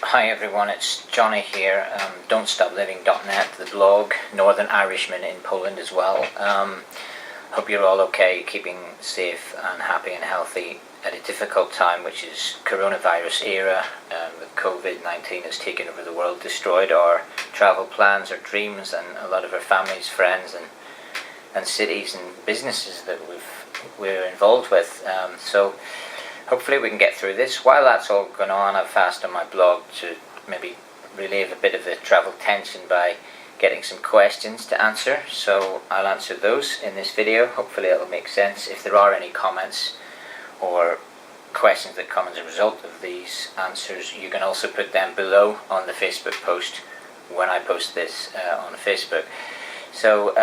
Hi everyone, it's Johnny here, don'tstopliving.net, the blog, Northern Irishman in Poland as well. Hope you're all okay, keeping safe and happy and healthy at a difficult time, which is coronavirus era, with COVID-19 has taken over the world, destroyed our travel plans, our dreams, and a lot of our families, friends, and cities and businesses that we're involved with. So hopefully we can get through this. While that's all going on, I've asked on my blog to maybe relieve a bit of the travel tension by getting some questions to answer. So I'll answer those in this video. Hopefully it'll make sense. If there are any comments or questions that come as a result of these answers, you can also put them below on the Facebook post when I post this on Facebook. So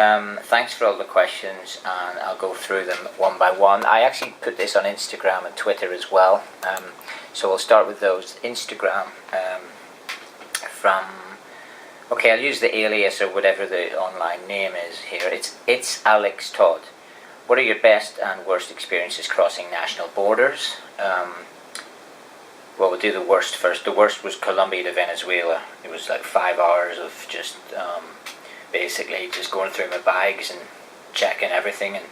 thanks for all the questions, and I'll go through them one by one. I actually put this on Instagram and Twitter as well, so we'll start with those. Instagram I'll use the alias or whatever the online name is here. It's Alex Todd. What are your best and worst experiences crossing national borders? Well, we'll do the worst first. The worst was Colombia to Venezuela. It was like 5 hours of just basically just going through my bags and checking everything, and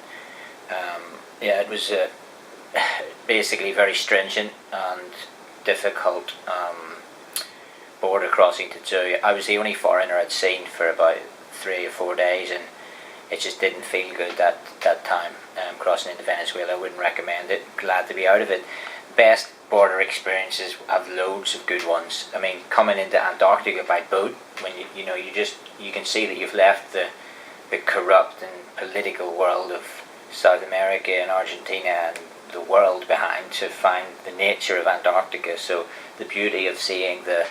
it was basically very stringent and difficult border crossing to do. I was the only foreigner I'd seen for about 3 or 4 days, and it just didn't feel good that time crossing into Venezuela. I wouldn't recommend it. Glad to be out of it. Best border experiences, I've loads of good ones. I mean, coming into Antarctica by boat, when you can see that you've left the corrupt and political world of South America and Argentina and the world behind to find the nature of Antarctica. So the beauty of seeing the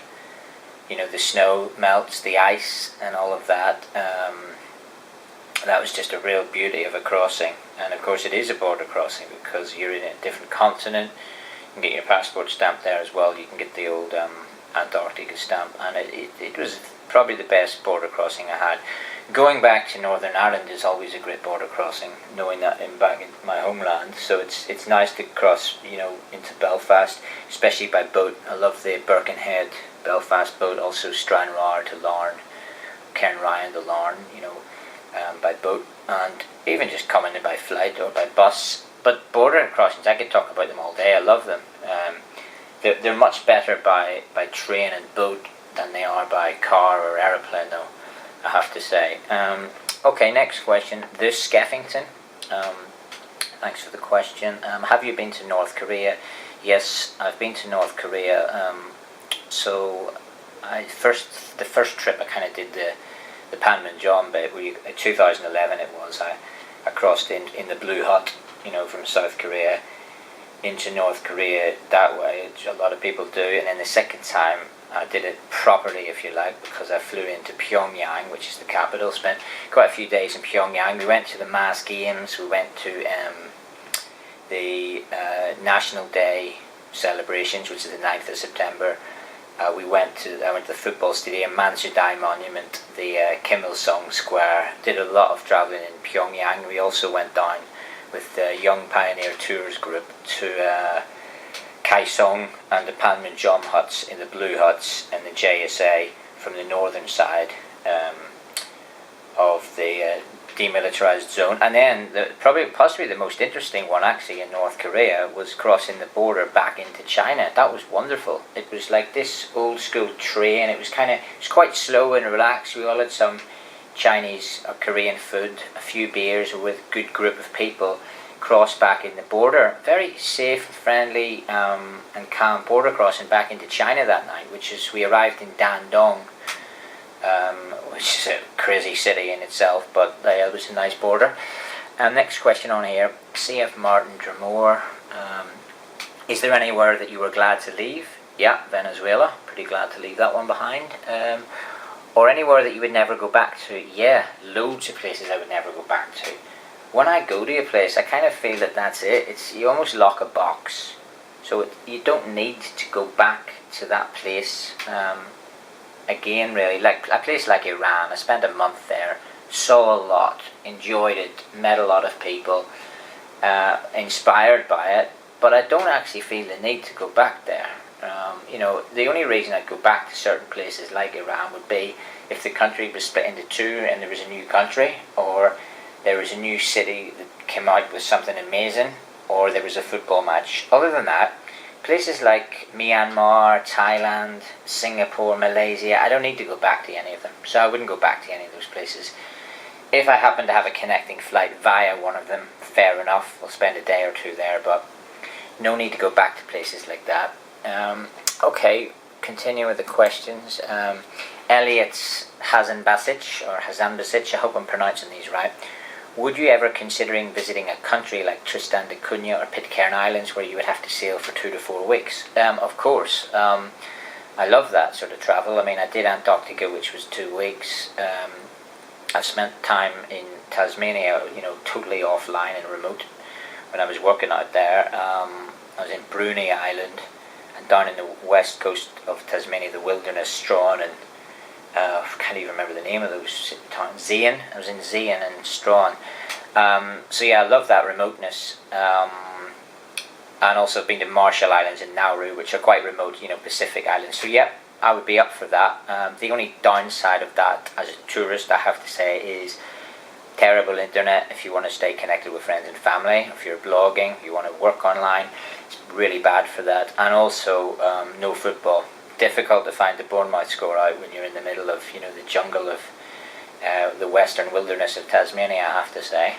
snow melts, the ice and all of that, that was just a real beauty of a crossing. And of course it is a border crossing because you're in a different continent. You can get your passport stamped there as well. You can get the old Antarctica stamp, and it was probably the best border crossing I had. Going back to Northern Ireland is always a great border crossing, knowing that I'm back in my homeland. So it's nice to cross, into Belfast, especially by boat. I love the Birkenhead Belfast boat, also Stranraer to Larne, Cairnryan to Larne, by boat, and even just coming in by flight or by bus. But border crossings, I could talk about them all day. I love them. They're much better by train and boat than they are by car or aeroplane, though, I have to say. Okay, next question. This Skeffington. Thanks for the question. Have you been to North Korea? Yes, I've been to North Korea. So the first trip I kind of did the Panmunjom bit. 2011 it was. I crossed in the Blue Hut, from South Korea into North Korea that way, which a lot of people do. And then the second time I did it properly, if you like, because I flew into Pyongyang, which is the capital, spent quite a few days in Pyongyang. We went to the mass games, we went to the National Day celebrations, which is the 9th of September. I went to the football stadium, Manchudai Monument, the Kim Il-sung Square. Did a lot of travelling in Pyongyang. We also went down with the Young Pioneer Tours group to Kaesong and the Panmunjom huts in the Blue Huts and the JSA from the northern side of the demilitarized zone. And then possibly the most interesting one actually in North Korea was crossing the border back into China. That was wonderful. It was like this old school train. It was quite slow and relaxed. We all had some Chinese or Korean food, a few beers with a good group of people, cross back in the border. Very safe, friendly and calm border crossing back into China that night, we arrived in Dandong, which is a crazy city in itself, but it was a nice border. Next question on here, CF Martin Dremore. Is there anywhere that you were glad to leave? Yeah, Venezuela, pretty glad to leave that one behind. Or anywhere that you would never go back to? Yeah, loads of places I would never go back to. When I go to a place, I kind of feel that that's it. You almost lock a box, so you don't need to go back to that place again, really. Like a place like Iran, I spent a month there, saw a lot, enjoyed it, met a lot of people, inspired by it, but I don't actually feel the need to go back there. The only reason I'd go back to certain places like Iran would be if the country was split into two and there was a new country, or there was a new city that came out with something amazing, or there was a football match. Other than that, places like Myanmar, Thailand, Singapore, Malaysia, I don't need to go back to any of them. So I wouldn't go back to any of those places. If I happen to have a connecting flight via one of them, fair enough, I'll spend a day or two there, but no need to go back to places like that. Okay, continue with the questions. Elliot Hasanbasic, I hope I'm pronouncing these right. Would you ever considering visiting a country like Tristan da Cunha or Pitcairn Islands where you would have to sail for 2 to 4 weeks? Of course. I love that sort of travel. I mean, I did Antarctica, which was 2 weeks. I've spent time in Tasmania, totally offline and remote when I was working out there. I was in Bruny Island and down in the west coast of Tasmania, the wilderness, Strahan, and I can't even remember the name of those towns. Zeehan. I was in Zeehan and Strahan. So yeah, I love that remoteness. And also been to Marshall Islands and Nauru, which are quite remote, Pacific Islands. So yeah, I would be up for that. The only downside of that as a tourist, I have to say, is terrible internet if you want to stay connected with friends and family. If you're blogging, if you want to work online, it's really bad for that. And also no football. Difficult to find the Bournemouth score out when you're in the middle of the jungle of the western wilderness of Tasmania, I have to say.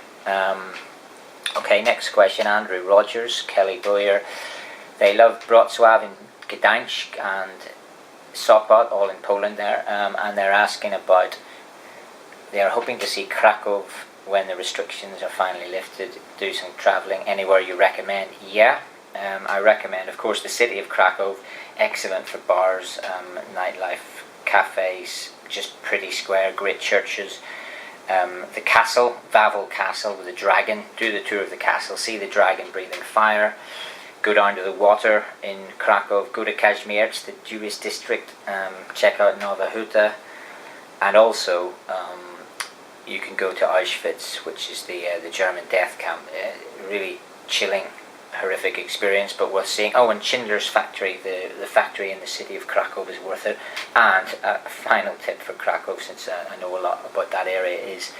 Okay, next question. Andrew Rogers, Kelly Boyer. They love Wrocław and Gdańsk and Sopot, all in Poland there, and they're asking about, they are hoping to see Krakow when the restrictions are finally lifted, do some travelling. Anywhere you recommend? Yeah, I recommend, of course, the city of Krakow, excellent for bars, nightlife, cafes, just pretty square, great churches. The castle, Wawel Castle with the dragon, do the tour of the castle, see the dragon breathing fire, go down to the water in Krakow, go to Kazimierz, the Jewish district, check out Nowa Huta, and also you can go to Auschwitz, which is the German death camp. Really chilling, horrific experience, but worth seeing. Oh, and Schindler's Factory, the factory in the city of Krakow, is worth it. And a final tip for Krakow, since I know a lot about that area, is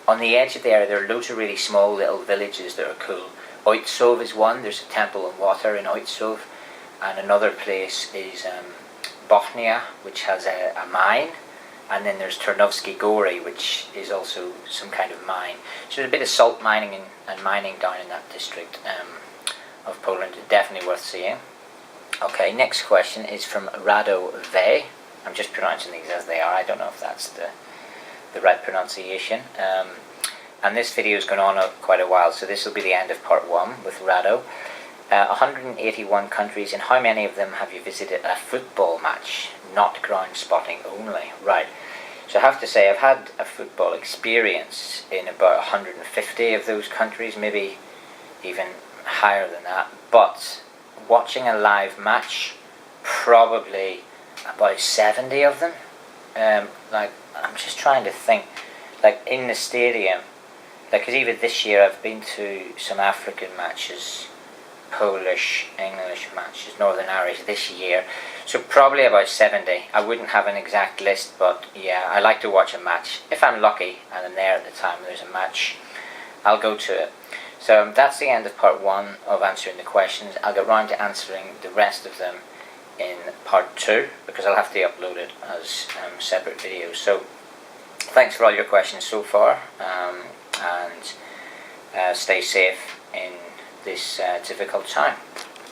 on the edge of the area there are loads of really small little villages that are cool. Oitsov is one, there's a temple and water in Oitsov, and another place is Bochnia, which has a mine, and then there's Tarnowski Gori, which is also some kind of mine. So there's a bit of salt mining and mining down in that district of Poland, definitely worth seeing. Okay, next question is from Rado Ve. I'm just pronouncing these as they are, I don't know if that's the right pronunciation. And this video has gone on quite a while, so this will be the end of part 1 with Rado. 181 countries, and how many of them have you visited a football match, not ground spotting only? Right, so I have to say I've had a football experience in about 150 of those countries, maybe even higher than that, but watching a live match, probably about 70 of them. I'm just trying to think, like in the stadium, because even this year I've been to some African matches, Polish, English matches, Northern Irish this year, so probably about 70. I wouldn't have an exact list, but yeah, I like to watch a match. If I'm lucky and I'm there at the time there's a match, I'll go to it. So that's the end of part 1 of answering the questions. I'll get round to answering the rest of them in part 2, because I'll have to upload it as separate videos. So thanks for all your questions so far, and stay safe in this difficult time.